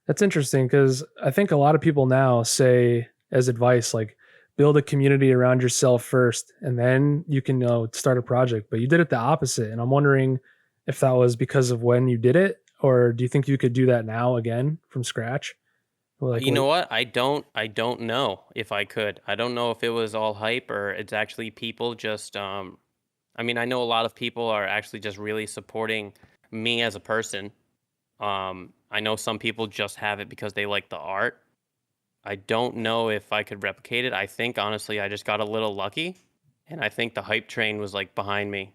That's interesting because I think a lot of people now say as advice, like build a community around yourself first, and then you can start a project. But you did it the opposite, and I'm wondering if that was because of when you did it, or do you think you could do that now again from scratch? Or like You what? know what? I don't know if I could. I don't know if it was all hype or it's actually people just I mean, I know a lot of people are actually just really supporting me as a person. I know some people just have it because they like the art. I don't know if I could replicate it. I think honestly, I just got a little lucky, and I think the hype train was like behind me.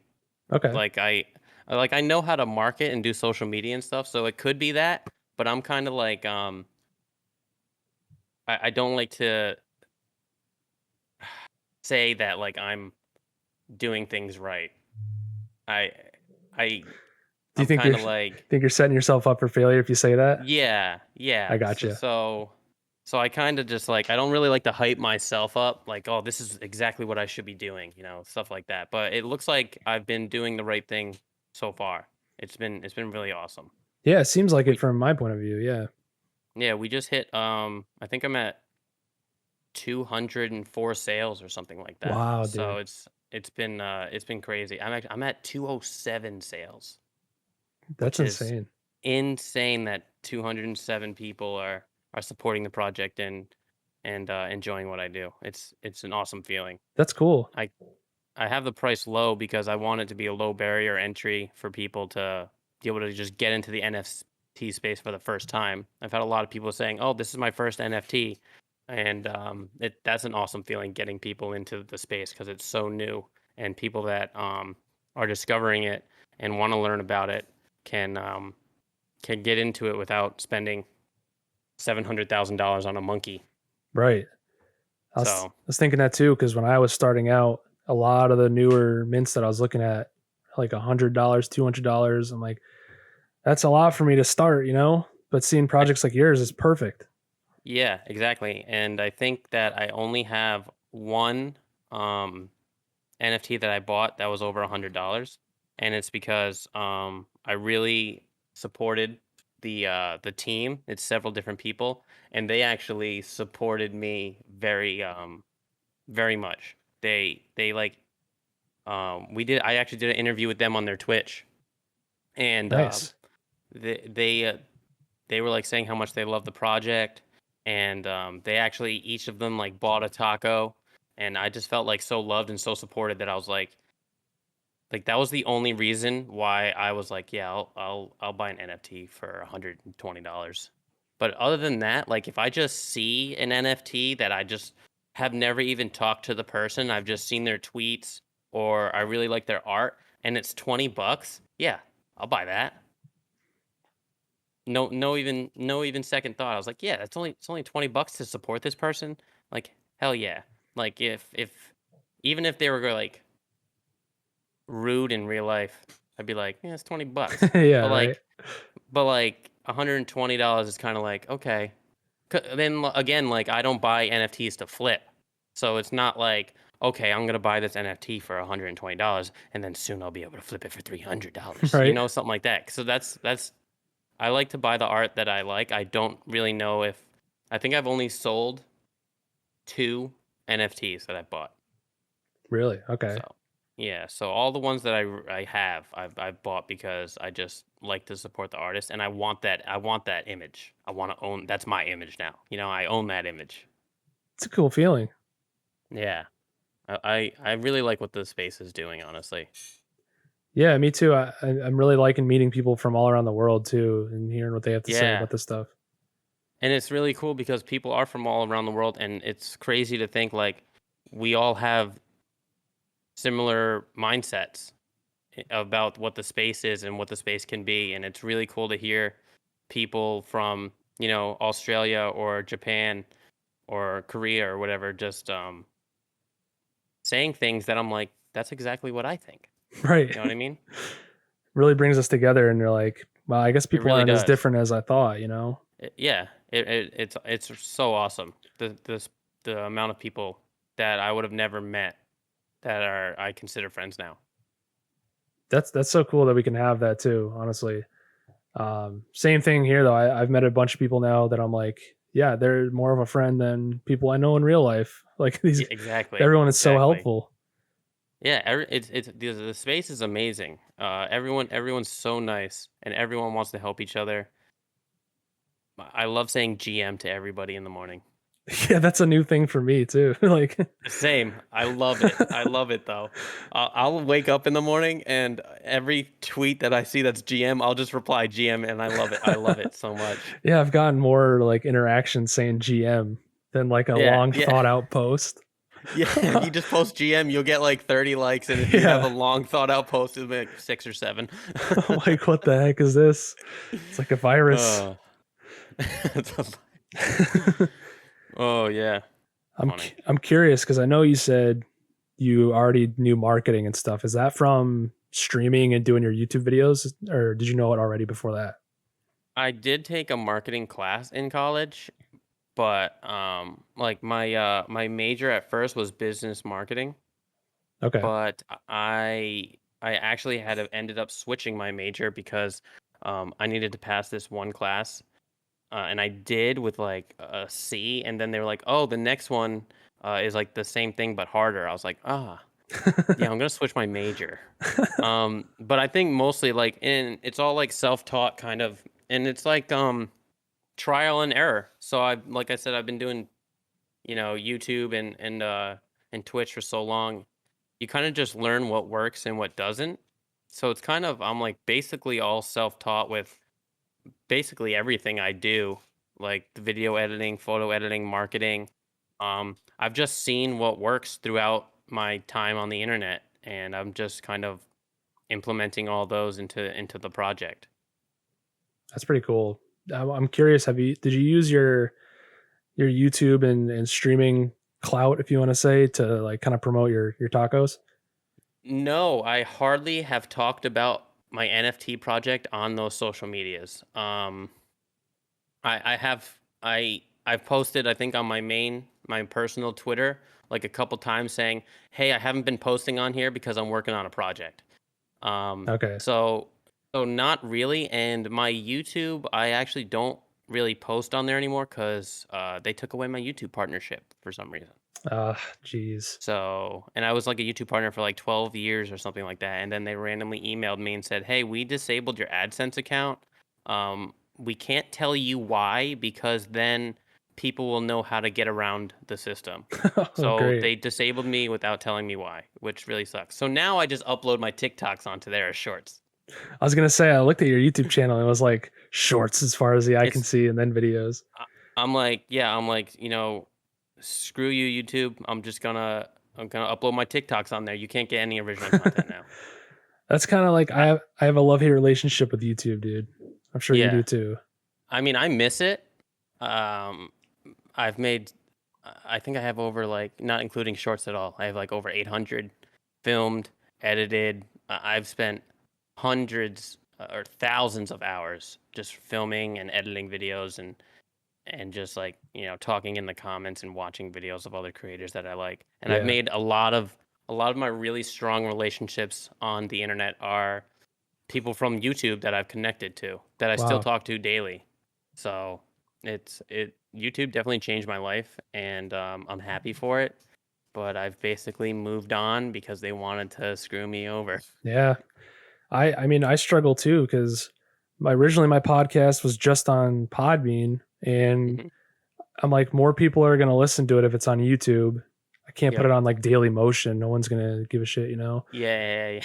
Okay. Like I know how to market and do social media and stuff, so it could be that. But I'm kind of like I don't like to say that like I'm doing things right. I I Do you I'm think kind of like you're setting yourself up for failure if you say that? yeah, yeah. I So gotcha. so, so I kind of just like I don't really like to hype myself up like, oh, this is exactly what I should be doing, stuff like that. But it looks like I've been doing the right thing so far. It's been really awesome. Yeah, it seems like it We from my point of view. Yeah. yeah, we just hit I think I'm at 204 sales or something like that. Wow, So dude. it's been crazy. I'm at 207 sales, That's which is insane. insane that 207 people are supporting the project and enjoying what I do. It's an awesome feeling. That's cool. I I have the price low because I want it to be a low barrier entry for people to be able to just get into the NFT space for the first time. I've had a lot of people saying, "Oh, this is my first NFT," and that's an awesome feeling getting people into the space because it's so new and people that are discovering it and want to learn about it can get into it without spending $700,000 on a monkey. Right. I So was thinking that too, because when I was starting out, a lot of the newer mints that I was looking at, like $100, $200, I'm like, that's a lot for me to start, you know? But seeing I projects like yours is perfect. yeah, exactly. And I think that I only have one NFT that I bought that was over $100, and it's because I really supported the team. It's several different people, and they actually supported me very much. They like I actually did an interview with them on their Twitch, and Nice. they were like saying how much they love the project, and they actually each of them like bought a taco, and I just felt like so loved and so supported that I was like that was the only reason why I was like, yeah, I'll buy an NFT for $120. But other than that, like if I just see an NFT that I just have never even talked to the person, I've just seen their tweets or I really like their art and it's $20, yeah, I'll buy that. No even second thought. I was like, yeah, it's only $20 to support this person. Like, hell yeah. Like if even if they were like rude in real life, I'd be like, yeah, it's $20. Yeah, But right. like $120 is kind of like okay. Then again, like I don't buy NFTs to flip, so it's not like okay, I'm gonna buy this NFT for $120 and then soon I'll be able to flip it for $300. Right. Something like that. So that's I like to buy the art that I like. I don't really know if I think I've only sold two NFTs that I bought. Really? Okay. So, yeah, so all the ones that I have, I've bought because I just like to support the artist, and I want that image. I want to own. That's my image now. I own that image. It's a cool feeling. Yeah, I really like what the space is doing. Honestly, Yeah, me too. I'm really liking meeting people from all around the world too and hearing what they have to say yeah, about this stuff. and it's really cool because people are from all around the world, and it's crazy to think like we all have similar mindsets about what the space is and what the space can be. And it's really cool to hear people from, Australia or Japan or Korea or whatever just saying things that I'm like, that's exactly what I think. Right. You know what I mean? Really brings us together and you're like, well, I guess It people really aren't as does. different as I thought, you know? Yeah, it's so awesome. The amount of people that I would have never met that I consider friends now. That's so cool that we can have that too, honestly. Same thing here though. I've met a bunch of people now that I'm like, yeah, they're more of a friend than people I know in real life. Like these, Yeah, exactly, everyone is so exactly. helpful. Yeah, it's the space is amazing. Everyone's so nice, and everyone wants to help each other. I love saying GM to everybody in the morning. Yeah, that's a new thing for me too. Like, Same. I love it. I love it though. I'll wake up in the morning and every tweet that I see that's GM, I'll just reply GM, and I love it. I love it so much. yeah, I've gotten more like interaction saying GM than like a Yeah, long yeah, thought out post. yeah. If you just post GM, you'll get like 30 likes, and if you have a Yeah. long thought out post, it'll be like 6 or 7. I'm like, what the heck is this? It's like a virus. Oh, oh yeah, funny. I'm curious because I know you said you already knew marketing and stuff. Is that from streaming and doing your YouTube videos, or did you know it already before that? I did take a marketing class in college, but like my major at first was business marketing, Okay. but I actually ended up switching my major because I needed to pass this one class, and I did with like a C, and then they were like, "Oh, the next one is like the same thing but harder." I was like, "Ah, yeah, I'm gonna switch my major." But I think mostly it's all like self-taught kind of, and it's like trial and error. So like I said, I've been doing, YouTube and Twitch for so long. You kind of just learn what works and what doesn't. So it's kind of I'm like basically all self-taught with basically everything I do, like the video editing, photo editing, marketing. I've just seen what works throughout my time on the internet, and I'm just kind of implementing all those into the project. That's pretty cool. I'm curious. Did you use your YouTube and streaming clout, if you want to say, to like kind of promote your tacos? No, I hardly have talked about my NFT project on those social medias. I have I've posted, I think, on my personal Twitter like a couple times saying, "Hey, I haven't been posting on here because I'm working on a project." Um, Okay. so so not really. And my YouTube, I actually don't really post on there anymore because they took away my YouTube partnership for some reason. Geez. So, and I was like a YouTube partner for like 12 years or something like that. And then they randomly emailed me and said, "Hey, we disabled your AdSense account. We can't tell you why because then people will know how to get around the system." Oh, So great. they disabled me without telling me why, which really sucks. So now I just upload my TikToks onto there as shorts. I was gonna say I looked at your YouTube channel and it was like shorts as far as the eye can It's see, and then videos. I- I'm like, yeah, I'm like, screw you, YouTube. I'm gonna upload my TikToks on there. You can't get any original content now. That's kind of like I, I have a love hate relationship with YouTube, dude. I'm sure you do yeah, too. I mean, I miss it. Um, I've made, I think I have over like, not including shorts at all. I have like over 800 filmed, edited. I've spent hundreds or thousands of hours just filming and editing videos and just like, talking in the comments and watching videos of other creators that I like. And I've Yeah. made a lot of my really strong relationships on the internet are people from YouTube that I've connected to that I still Wow. talk to daily. So YouTube definitely changed my life, and I'm happy for it. But I've basically moved on because they wanted to screw me over. Yeah. I mean I struggle too because originally my podcast was just on Podbean, and Mhm. I'm like, more people are gonna listen to it if it's on YouTube. I can't put Yep. it on like Daily Motion. No one's gonna give a shit, you know. Yeah,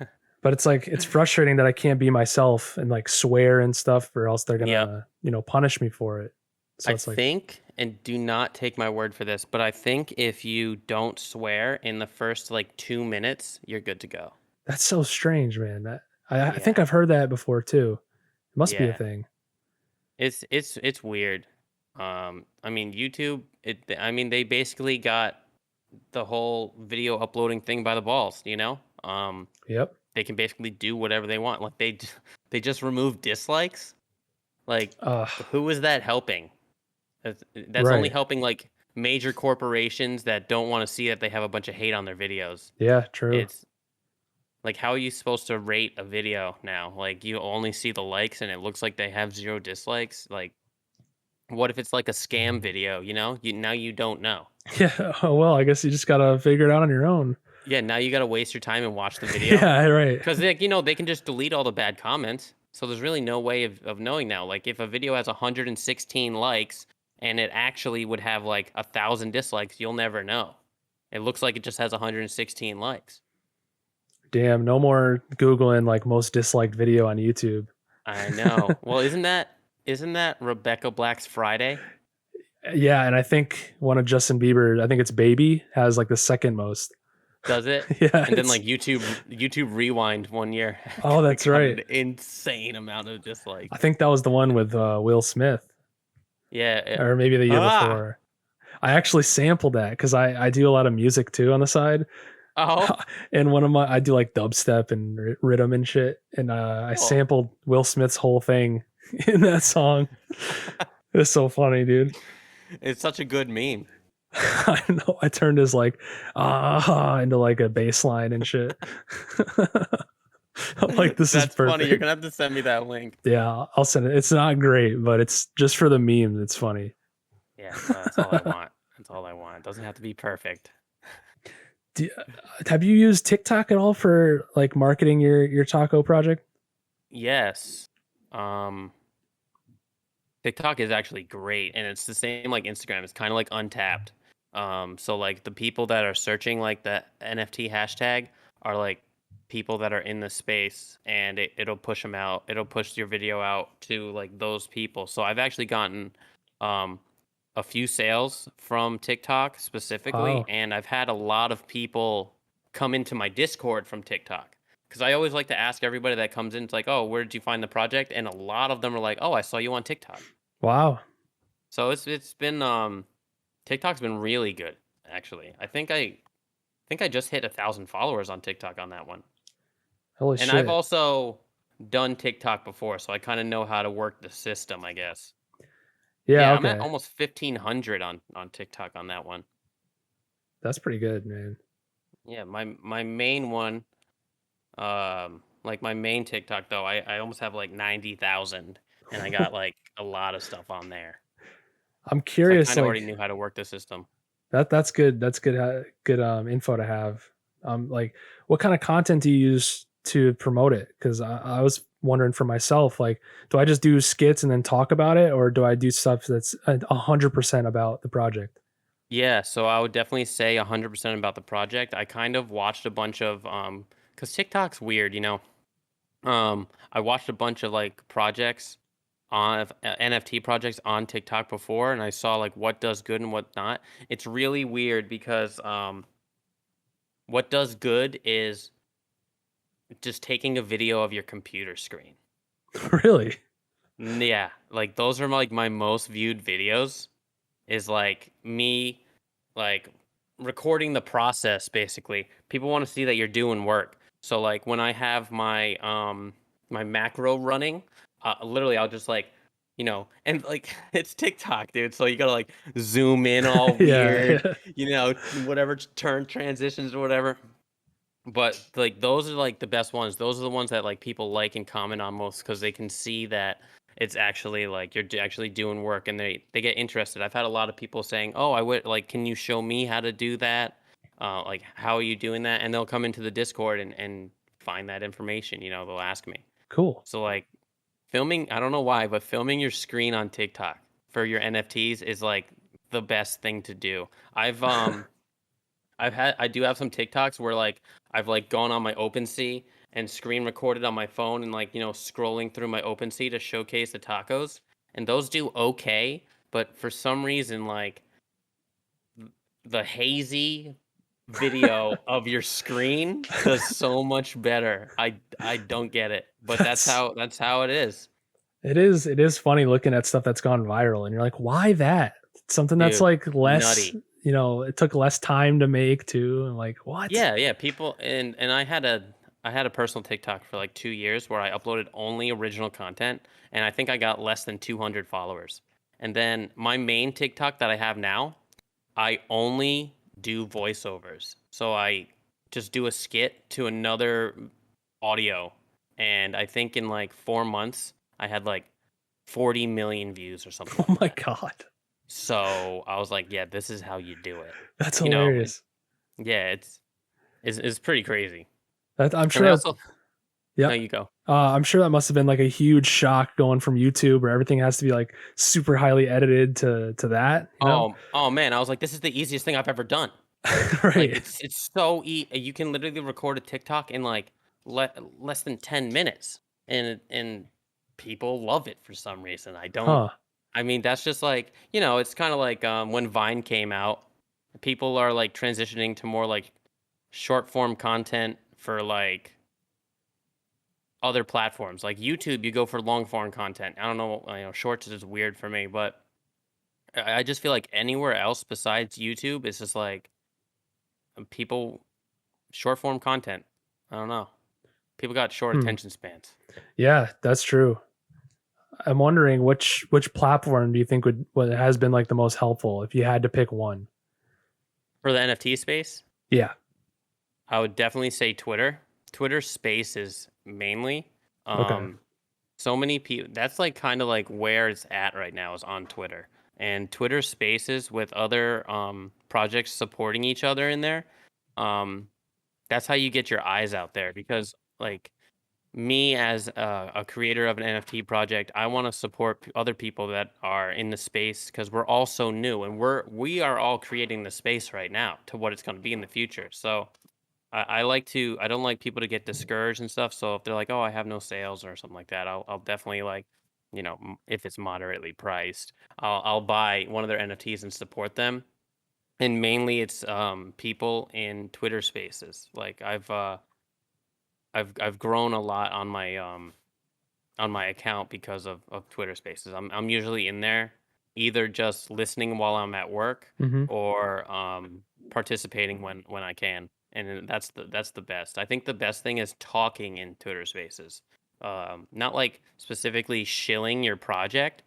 yeah, But it's like it's frustrating that I can't be myself and like swear and stuff, or else they're yeah. Yep. gonna punish me for it. So I it's like think, and do not take my word for this, but I think if you don't swear in the first like 2 minutes, you're good to go. that's so strange, man. That I think Yeah, I've heard that before too. It must be a yeah. thing. It's weird. I mean, YouTube. I mean, they basically got the whole video uploading thing by the balls. Yep. They can basically do whatever they want. Like they just removed dislikes. Like, who is that helping? That's only Right. helping like major corporations that don't want to see that they have a bunch of hate on their videos. Yeah, true. It's like, how are you supposed to rate a video now? Like, you only see the likes and it looks like they have 0 dislikes. Like, what if it's like a scam video? Now you don't know. Yeah. Oh well, I guess you just gotta figure it out on your own. Yeah, now you got to waste your time and watch the video Yeah, right. because they can just delete all the bad comments. So there's really no way of knowing now. Like, if a video has 116 likes and it actually would have like 1,000 dislikes, you'll never know. It looks like it just has 116 likes. Damn, no more Googling like most disliked video on YouTube. I know. Well, isn't that Rebecca Black's Friday? Yeah, and I think one of Justin Bieber, I think it's Baby, has like the second most. Does it? Yeah. And then like YouTube Rewind one year. Oh, that's got right. An insane amount of dislikes. I think that was the one with Will Smith. Yeah. Or maybe the year before. I actually sampled that because I do a lot of music too on the side. Oh. And I do like dubstep and rhythm and shit. And I sampled Will Smith's whole thing in that song. It's so funny, dude. It's such a good meme. I know. I turned his like into like a bass line and shit. I'm like, this is perfect. That's funny. You're gonna have to send me that link. Yeah, I'll send it. It's not great, but it's just for the meme. It's funny. Yeah, that's all I want. That's all I want. It doesn't have to be perfect. Have you used TikTok at all for like marketing your taco project? Yes. TikTok is actually great, and it's the same like Instagram. It's kind of like Untapped. So like the people that are searching like the NFT hashtag are like people that are in the space, and it'll push them out. It'll push your video out to like those people. So I've actually gotten a few sales from TikTok specifically, Wow. and I've had a lot of people come into my Discord from TikTok. Because I always like to ask everybody that comes in, it's like, oh, where did you find the project? And a lot of them are like, oh, I saw you on TikTok. Wow. So it's been TikTok's been really good, actually. I think I just hit 1,000 followers on TikTok on that one. Holy and shit. I've also done TikTok before, so I kind of know how to work the system, I guess. Yeah, okay. I'm at almost 1,500 on TikTok on that one. That's pretty good, man. Yeah, my main one, like my main TikTok though, I almost have like 90,000, and I got like a lot of stuff on there. I'm curious. So I kind of already knew how to work the system. That's good. That's good. Good info to have. Like, what kind of content do you use to promote it? Because I was wondering for myself, like, do I just do skits and then talk about it, or do I do stuff that's 100% about the project? Yeah, so I would definitely say 100% about the project. I kind of watched a bunch of because TikTok's weird, you know. I watched a bunch of like projects on NFT projects on TikTok before, and I saw like what does good and what not. It's really weird because what does good is just taking a video of your computer screen. Really? Yeah, like those are like my most viewed videos. Is like me, like recording the process. Basically, people want to see that you're doing work. So like when I have my my macro running, literally I'll just like, you know, and like it's TikTok, dude. So you gotta like zoom in all weird, Yeah. you know, whatever turn transitions or whatever. But like those are like the best ones. Those are the ones that like people like and comment on most because they can see that it's actually like you're actually doing work, and they get interested. I've had a lot of people saying, "Oh, I would like, can you show me how to do that? Like, how are you doing that?" And they'll come into the Discord and find that information. You know, they'll ask me. Cool. So like filming, I don't know why, but filming your screen on TikTok for your NFTs is like the best thing to do. I do have some TikToks where like I've like gone on my OpenSea and screen recorded on my phone and like, you know, scrolling through my OpenSea to showcase the tacos, and those do okay, but for some reason like the hazy video of your screen does so much better. I don't get it, but that's how it is. It is funny looking at stuff that's gone viral and you're like, why that? Something that's Dude, like less, nutty. you know, it took less time to make too. And like, what? Yeah, people, and I had a personal TikTok for like 2 years where I uploaded only original content, and I think I got less than 200 followers. And then my main TikTok that I have now, I only do voiceovers. So I just do a skit to another audio, and I think in like 4 months I had like 40 million views or something. Oh my that. God. So I was like, yeah, this is how you do it. That's You know, hilarious. yeah, it's pretty crazy. I'm And sure Yeah. No, you go. I'm sure that must have been like a huge shock going from YouTube where everything has to be like super highly edited to that, you know? Oh man, I was like, this is the easiest thing I've ever done. Like Right. it's so you can literally record a TikTok in like less than 10 minutes, and people love it for some reason. I don't. Huh. I mean, that's just like, it's kind of like when Vine came out, people are like transitioning to more like short form content for like other platforms. Like YouTube, you go for long form content. I don't know, shorts is weird for me, but I just feel like anywhere else besides YouTube, it's just like people short form content. I don't know. People got short Hmm. attention spans. Yeah, that's true. I'm wondering which platform do you think what has been like the most helpful if you had to pick one? For the NFT space, Yeah. I would definitely say Twitter. Twitter Spaces mainly. Okay. Um, so many people. That's like kind of like where it's at right now is on Twitter, and Twitter Spaces with other projects supporting each other in there. Um, that's how you get your eyes out there because like me as a creator of an NFT project, I want to support other people that are in the space because we're all so new and we are all creating the space right now to what it's going to be in the future. So I don't like people to get discouraged and stuff. So if they're like, oh, I have no sales or something like that, I'll definitely like, if it's moderately priced, I'll buy one of their NFTs and support them. And mainly it's people in Twitter spaces. Like I've grown a lot on my account because of Twitter Spaces. I'm usually in there either just listening while I'm at work Hmm. or participating when I can. And then that's the best. I think the best thing is talking in Twitter Spaces. Not like specifically shilling your project,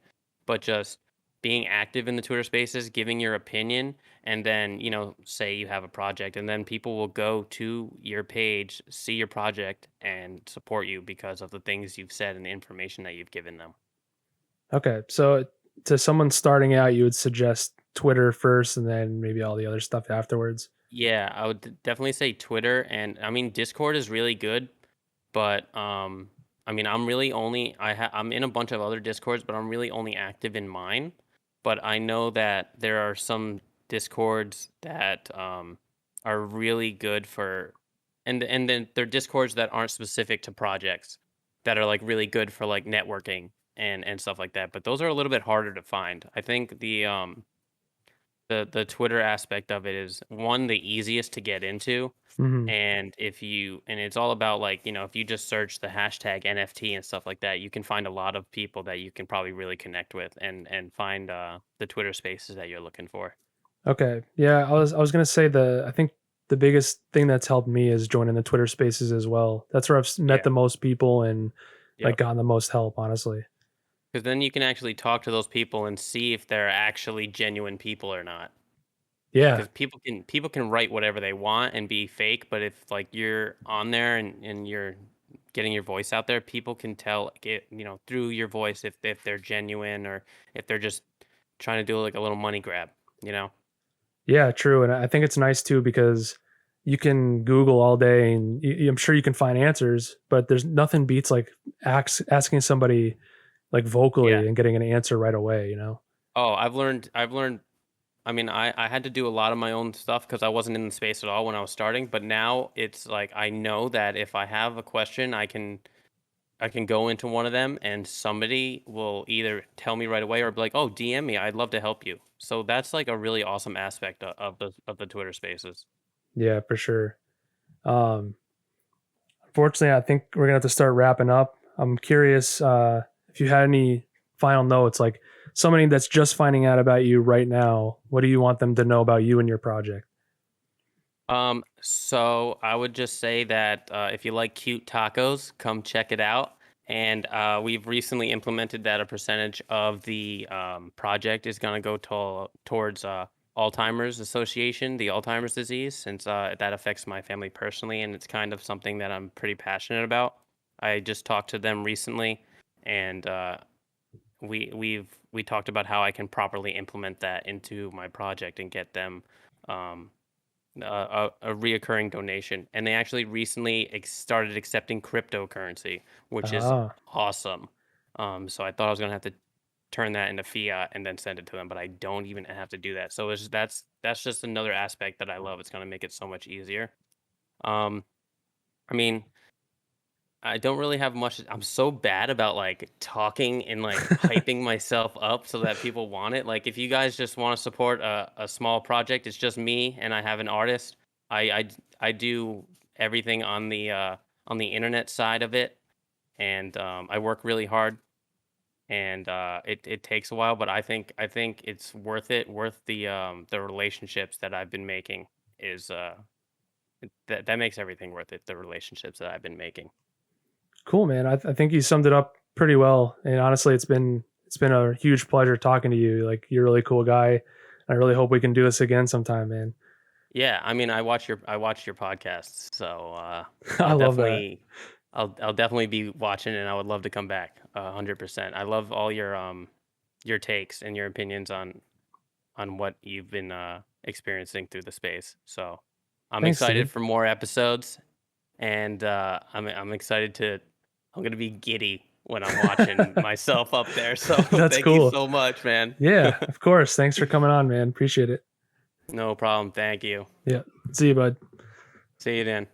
but just being active in the Twitter Spaces, giving your opinion, and then, say you have a project, and then people will go to your page, see your project, and support you because of the things you've said and the information that you've given them. Okay. So to someone starting out, you would suggest Twitter first and then maybe all the other stuff afterwards. Yeah, I would definitely say Twitter, and I mean Discord is really good, but I mean I'm really only I'm in a bunch of other Discords, but I'm really only active in mine. But I know that there are some Discords that are really good for, and then there are Discords that aren't specific to projects that are like really good for like networking and stuff like that. But those are a little bit harder to find. I think the Twitter aspect of it is one the easiest to get into, Hmm. and it's all about like if you just search the hashtag NFT and stuff like that, you can find a lot of people that you can probably really connect with and find the Twitter spaces that you're looking for. Okay. Yeah, I was gonna say I think the biggest thing that's helped me is joining the Twitter Spaces as well. That's where met Yeah. the most people and like Yep. gotten the most help, honestly. Because then you can actually talk to those people and see if they're actually genuine people or not. Yeah. Because people can write whatever they want and be fake, but if like you're on there and you're getting your voice out there, people can tell through your voice if they're genuine or if they're just trying to do like a little money grab, you know? Yeah, true. And I think it's nice too because you can Google all day and I'm sure you can find answers, but there's nothing beats like asking somebody like Yeah. vocally and getting an answer right away, you know? Oh, I've learned. I mean, I had to do a lot of my own stuff because I wasn't in the space at all when I was starting, but now it's like I know that if I have a question, I can go into one of them and somebody will either tell me right away or be like, "Oh, DM me. I'd love to help you." So that's like a really awesome aspect of the Twitter Spaces. Yeah, for sure. Um, Unfortunately, I think we're gonna have to start wrapping up. I'm curious if you had any final notes, like somebody that's just finding out about you right now. What do you want them to know about you and your project? So I would just say that if you like cute tacos, come check it out. And we've recently implemented that a percentage of the project is going to go towards Alzheimer's Association, the Alzheimer's disease, since that affects my family personally, and it's kind of something that I'm pretty passionate about. I just talked to them recently, and we talked about how I can properly implement that into my project and get them. Um, a reoccurring donation, and they actually recently started accepting cryptocurrency, which is awesome. So I thought I was gonna have to turn that into fiat and then send it to them, but I don't even have to do that. So that's just another aspect that I love. It's gonna make it so much easier. Um, I mean, I don't really have much. I'm so bad about like talking and like hyping myself up so that people want it. Like, if you guys just want to support a small project, it's just me and I have an artist. I do everything on the internet side of it, and I work really hard, and it takes a while, but I think it's worth it. Worth the relationships that I've been making is that makes everything worth it. The relationships that I've been making. Cool, man. I think you summed it up pretty well. And honestly, it's been a huge pleasure talking to you. Like, you're a really cool guy. I really hope we can do this again sometime, man. Yeah, I mean, I watch your podcasts, so I I'll love definitely I'll definitely be watching, and I would love to come back 100%. I love all your takes and your opinions on what you've been experiencing through the space. So I'm Thanks, excited dude. for more episodes, and I'm excited to. I'm gonna be giddy when I'm watching myself up there. So That's thank you cool. so much, man. Yeah, of course. Thanks for coming on, man. Appreciate it. No problem. Thank you. Yeah. See you, bud. See you then.